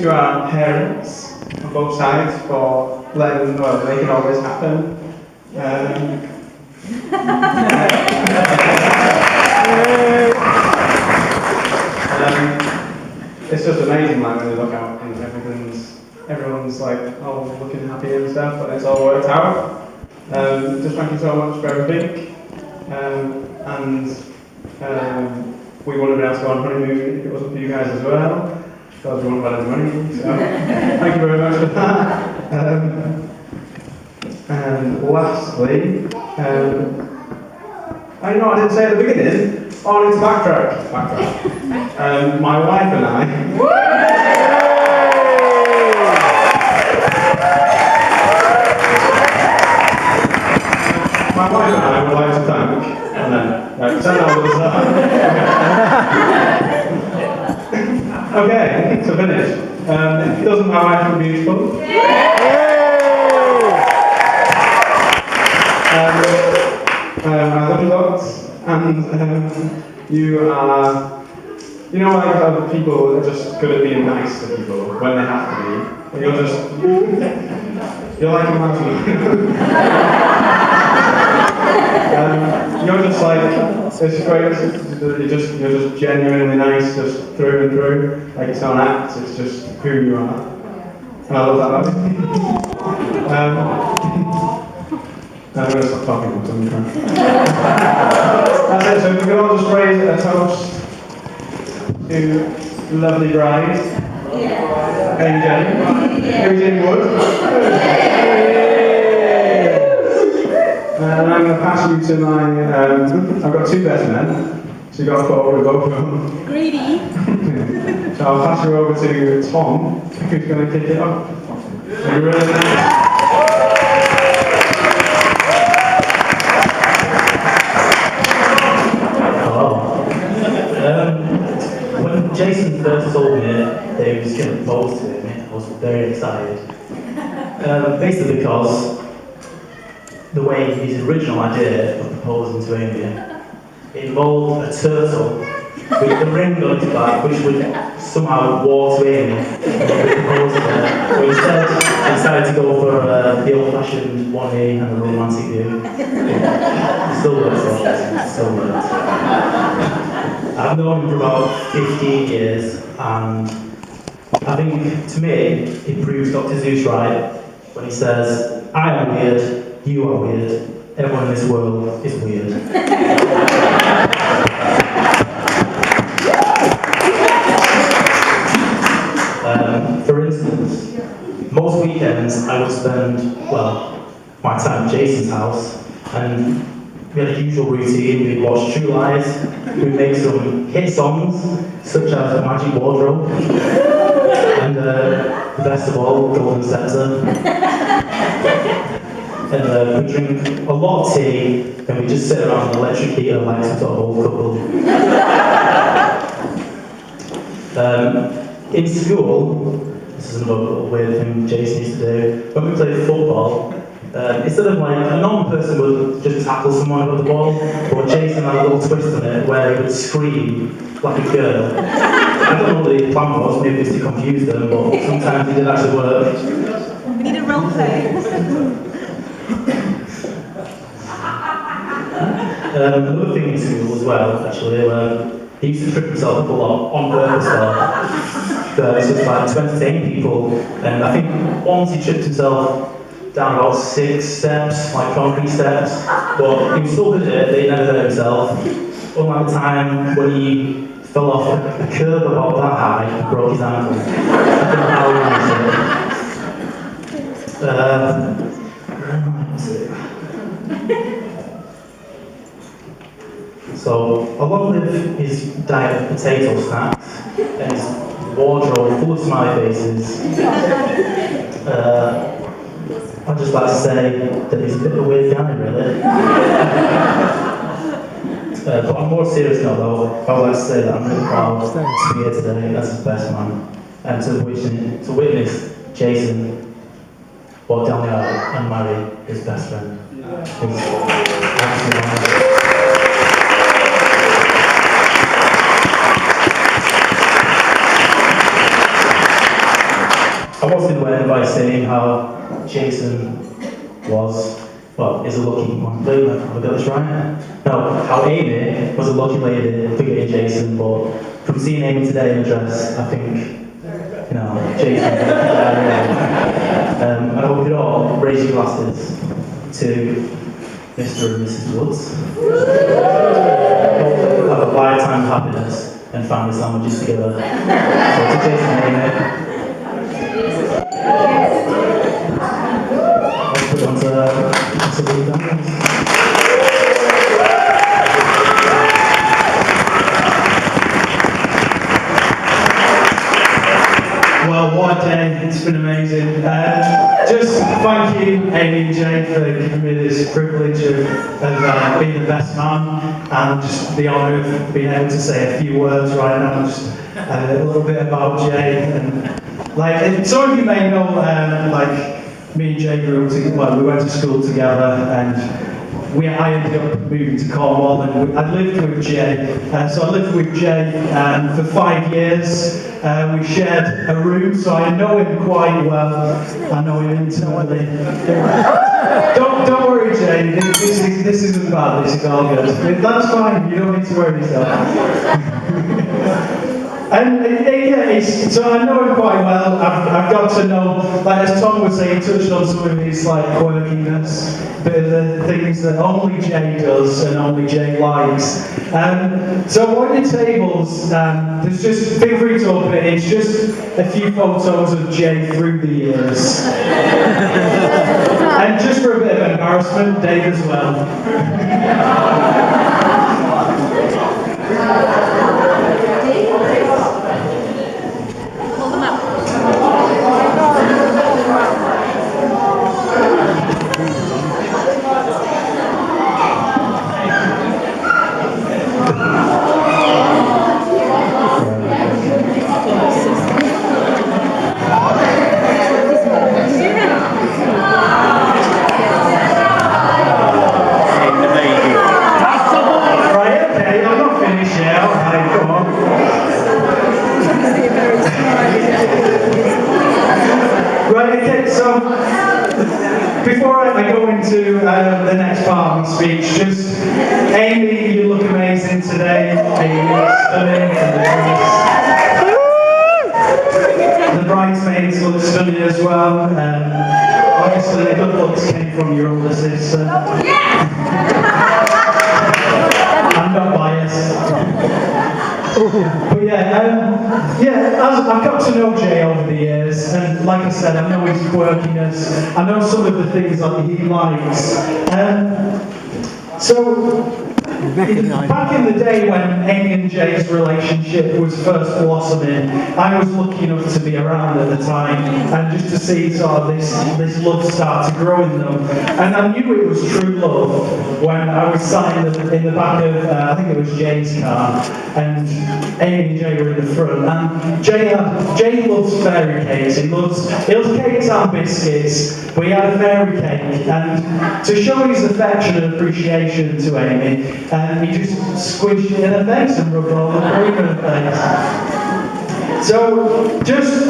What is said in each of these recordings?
to our parents on both sides for making all this happen. It's just amazing, like, when you look out and everyone's like, oh, looking happy and stuff, but it's all worked out. Just thank you so much for everything. We wouldn't have been able to go on honeymoon if it wasn't for you guys as well, because we wouldn't have had any money, so thank you very much for that. And lastly, I didn't say at the beginning, I need to backtrack. My wife and I, would like to thank, and then, turn that over the side. Okay, to finish. Doesn't my wife look beautiful? I love you lots, and you are, like people are just good at being nice to people when they have to be. And you're like a magic. You're just like, it's great, you're just genuinely nice, just through and through, like it's not an act, it's just who you are. And I love that about you. I'm going to stop talking because I'm trying. That's it, so we can all just raise a toast to lovely bride, Amy Jane Wood. And I'm going to pass you to my, I've got two best men, so you've got to put over both of them. Greedy. So I'll pass you over to Tom, who's going to kick it off. Are you ready? Hello. When Jason first told me that he was going to propose to me, I was very excited. Basically because the way his original idea of proposing to Amy involved a turtle with the ring on its back, which would somehow walk to Amy and propose to her. But instead, I decided to go for the old-fashioned 1A and the romantic view. It still works, though. It still works. I've known him for about 15 years, and I think, to me, it proves Dr. Seuss right when he says, I am weird, you are weird, everyone in this world is weird. For instance, most weekends I would spend, my time at Jason's house, and we had a usual routine. We'd watch True Lies, we'd make some hit songs, such as Magic Wardrobe, and the best of all, Golden Scepter. And we drink a lot of tea, and we just sit around the electric heater like some sort of old couple. In school, this is another little weird thing Jason used to do, when we played football, instead of like, a normal person would just tackle someone with the ball, but Jason had a little twist on it where he would scream like a girl. I don't know what the plan was, maybe it was to confuse them, but sometimes it did actually work. We need a role play. Another thing in school as well, actually, he used to trip himself up a lot on purpose though. It's just like to entertain people, and I think once he tripped himself down about 6 steps, like concrete steps, but he was so good at it that he never hurt himself. Unlike the time when he fell off a curb about that high and broke his ankle. I don't know how So, along with his diet of potato snacks and his wardrobe full of smiley faces, I'd just like to say that he's a bit of a weird guy, really. But on a more serious note, though, I would like to say that I'm really proud to be here today as his best man, and to witness Jason walk down the aisle and marry his best friend. was going to end by saying how Jason is a lucky one. Have I got this right? No, how Amy was a lucky lady for getting Jason, but from seeing Amy today in a dress, I think, Jason. And I hope you could all raise your glasses to Mr. and Mrs. Woods. Hope have a lifetime of happiness and family sandwiches together. So to Jason and Amy. Let's put it on to the dance. Well, what a day, it's been amazing. Just thank you, Amy and Jay, for giving me this privilege of being the best man, and just the honour of being able to say a few words right now, just a little bit about Jay. And some of you may know, me and Jay grew up together, well, we went to school together, and I ended up moving to Cornwall, and I lived with Jay. So I lived with Jay for 5 years. We shared a room, so I know him quite well. I know him intimately. Don't worry, Jay. This isn't bad. This is all good. That's fine. You don't need to worry yourself. So I know him quite well. I've got to know, as Tom was saying, touched on some of his quirkiness, but the things that only Jay does and only Jay likes. So on your tables, there's just, feel free to open it. It's just a few photos of Jay through the years, and just for a bit of embarrassment, Dave as well. Before I go into the next part of my speech, just Amy, you look amazing today. Amy, stunning. The bridesmaids look stunning as well. Obviously, the good looks came from your older sister. I'm not biased. But I've got to know Jay over the years, and like I said, I know his quirkiness, I know some of the things that he likes. Back in the day when Amy and Jay's relationship was first blossoming, I was lucky enough to be around at the time, and just to see sort of this love start to grow in them. And I knew it was true love when I was sat in the back of, I think it was Jay's car, and Amy and Jay were in the front. And Jay loves fairy cakes. He loves cakes and biscuits, but he had a fairy cake. And to show his affection and appreciation to Amy, and he just squished it in her face and rubbed all the cream in her face. So,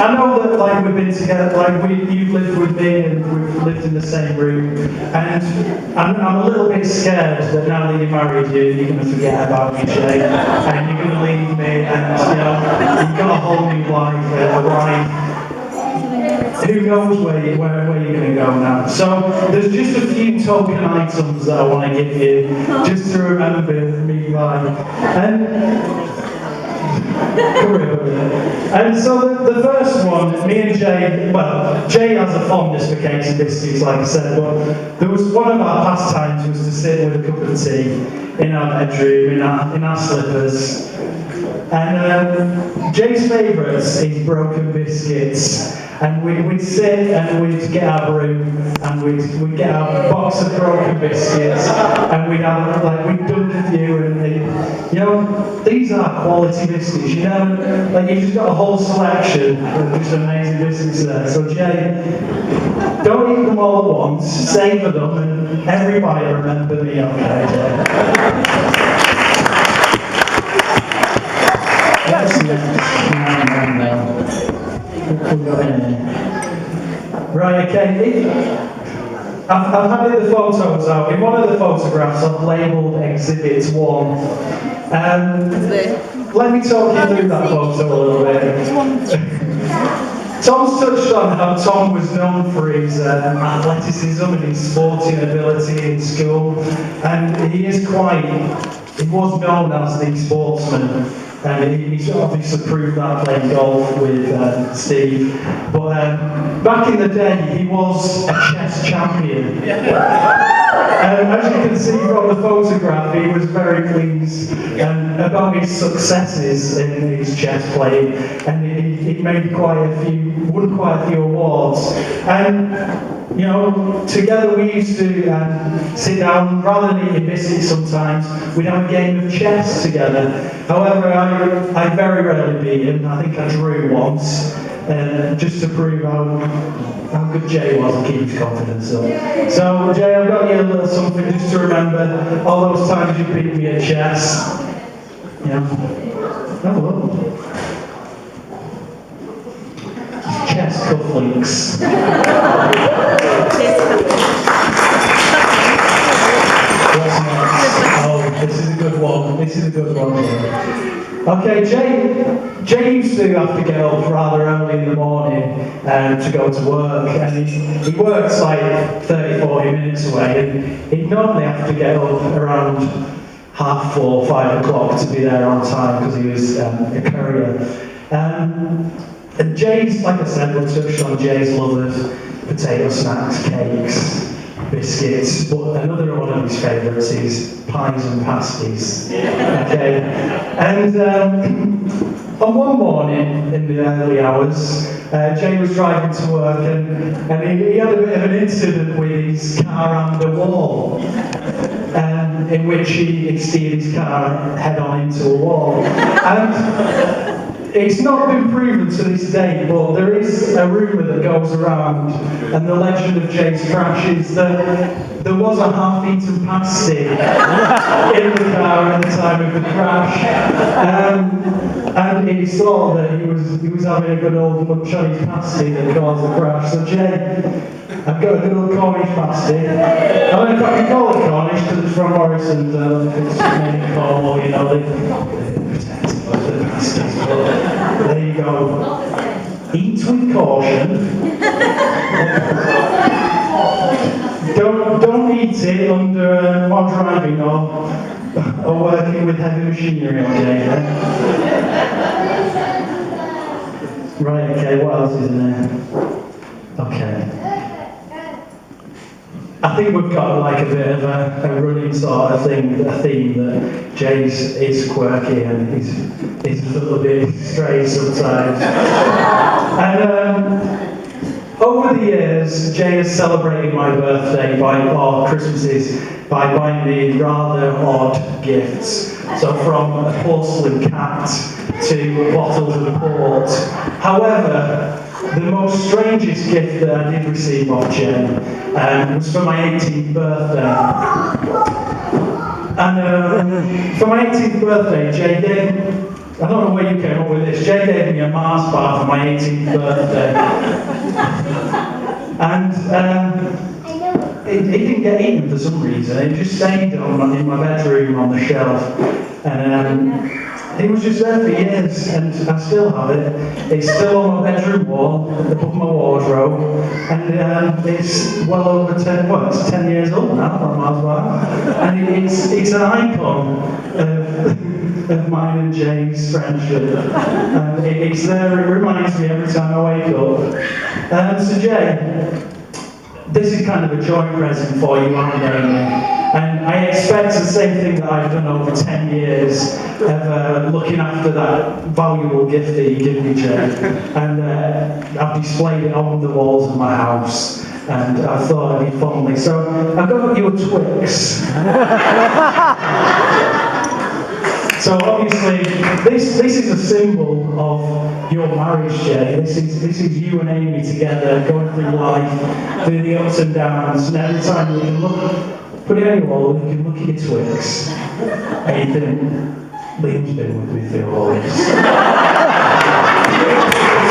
I know that we've been together, you've lived with me and we've lived in the same room, and I'm a little bit scared that now that you're married, you're going to forget about me, Jay, and you're going to leave me, and you've got a whole new life, a wife. Who knows where you're going to go now? So there's just a few token items that I want to give you, just to remember me by. And so the first one, me and Jay, Jay has a fondness for cakes and biscuits, like I said, but there was one of our pastimes was to sit with a cup of tea in our bedroom, in our slippers. And Jay's favourites is broken biscuits. And we'd sit and we'd get our broom and we'd get our box of broken biscuits and we'd have we'd dunk a few, and these are quality biscuits. You've just got a whole selection of just amazing biscuits there. So Jay, don't eat them all at once, savour them, and everybody remember me, okay, Jay? Yes. Right, okay. I've had the photos out. In one of the photographs, I've labelled Exhibit 1. Let me talk you through that photo a little bit. Tom's touched on how Tom was known for his athleticism and his sporting ability in school, and he was known as the sportsman, and he's obviously proved that playing golf with Steve. But back in the day, he was a chess champion. As you can see from the photograph, he was very pleased about his successes in his chess playing, and he made won quite a few awards. And you know, together we used to sit down, rather than eating biscuits sometimes, we'd have a game of chess together. However, I very rarely beat him. I think I drew once, just to prove how good Jay was and keep his confidence up. So, Jay, I've got you a little something just to remember all those times you beat me at chess. Yeah. Have a look. Chess cufflinks. What's next? Oh, this is a good one. This is a good one. Okay, Jay used to have to get up rather early in the morning to go to work, and he works like 30-40 minutes away, and he'd normally have to get up around 4:30, 5 o'clock to be there on time because he was a courier. And Jay's, like I said, we'll touch on Jay's love of potato snacks, cakes, biscuits, but another one of his favourites is pies and pasties. Okay, and on one morning in the early hours, Jay was driving to work, and he had a bit of an incident with his car and a wall, in which he steered his car head-on into a wall. And it's not been proven to this day, but there is a rumour that goes around, and the legend of Jay's crash is that there was a half-eaten pasty in the car at the time of the crash, and it's thought that he was having a good old lunch on his pasty that caused the crash. So Jay, I've got a good old Cornish pasty. I don't know if I can call it Cornish because it's from Morrison's, it's made in Cornwall, you know, they protect the pasties, but there you go. Eat with caution. Don't eat it under while driving or working with heavy machinery all day. Right, okay, what else is in there? Okay. I think we've got like a bit of a running sort of thing, a theme that Jay's is quirky and he's a little bit stray sometimes. And over the years, Jay has celebrated my birthday or Christmases by buying me rather odd gifts. So from a porcelain cat to bottles of port. However, the most strangest gift that I did receive off Jay was for my 18th birthday. And for my 18th birthday, Jay gave, I don't know where you came up with this, Jay gave me a Mars bar for my 18th birthday. And it didn't get eaten for some reason, it just stayed in my bedroom on the shelf. And it was just there for years, and I still have it. It's still on my bedroom wall, above my wardrobe, and it's well over 10 years old now, that Mars bar. And it's an icon of mine and Jay's friendship. And it's there, it reminds me every time I wake up. So Jay, this is kind of a joint present for you and Amy. And I expect the same thing that I've done over 10 years of looking after that valuable gift that you give me, Jay. And I've displayed it on the walls of my house. And I thought it'd be fondly. So I've got you a Twix. So obviously, this is a symbol of your marriage, Jay. This is you and Amy together, going through life, through the ups and downs. And every time you can look, put it on your wall, you can look at your Twix, and you think, Liam's been with me through all this. You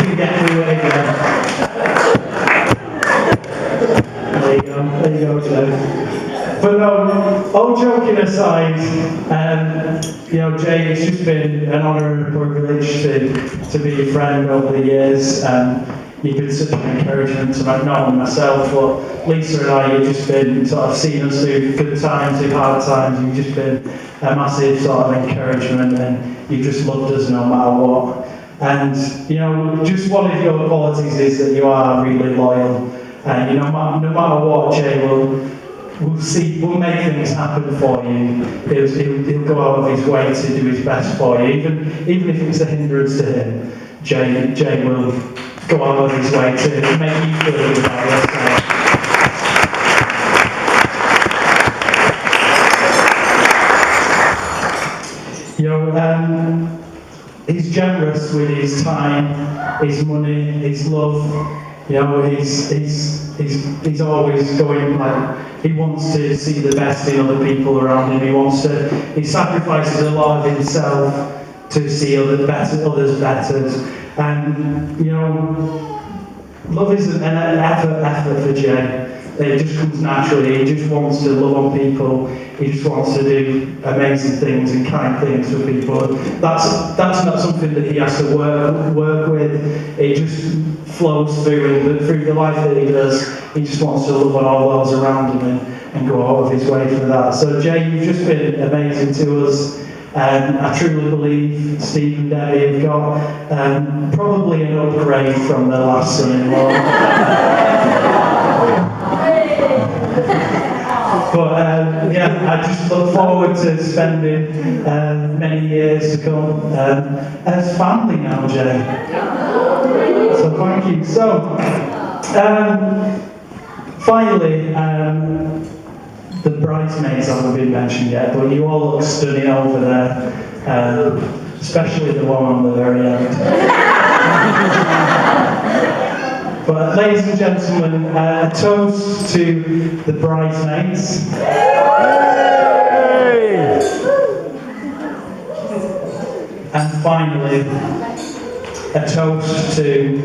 can get through it again. There you go, Jay. But no, all joking aside, you know, Jay, it's just been an honour and a privilege to be your friend over the years. You've been such an encouragement to not only myself, but Lisa and I. You've just been sort of seen us through good times, through hard times. You've just been a massive sort of encouragement, and you've just loved us no matter what. And you know, just one of your qualities is that you are really loyal. And you know, no matter what, Jay will make things happen for you. He'll go out of his way to do his best for you, even if it's a hindrance to him. Jay will go out of his way to make you feel good about yourself. You know, he's generous with his time, his money, his love. You know, he's always going, like, he wants to see the best in other people around him. He sacrifices a lot of himself to see others better. And, you know, love isn't an effort for Jay. It just comes naturally. He just wants to love on people. He just wants to do amazing things and kind things for people. That's not something that he has to work with. It just flows through him. But through the life that he does, he just wants to love on all those around him and go out of his way for that. So Jay, you've just been amazing to us. I truly believe Steve and Debbie have got probably an upgrade from their last son-in-law. But yeah, I just look forward to spending many years to come as family now, Jay. So thank you. So finally, the bridesmaids haven't been mentioned yet, but you all look stunning over there, especially the one on the very end. But ladies and gentlemen, a toast to the bridesmaids. And finally, a toast to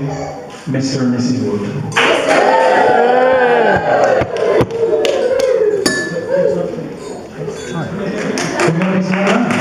Mr. and Mrs. Wood. Good morning, sir.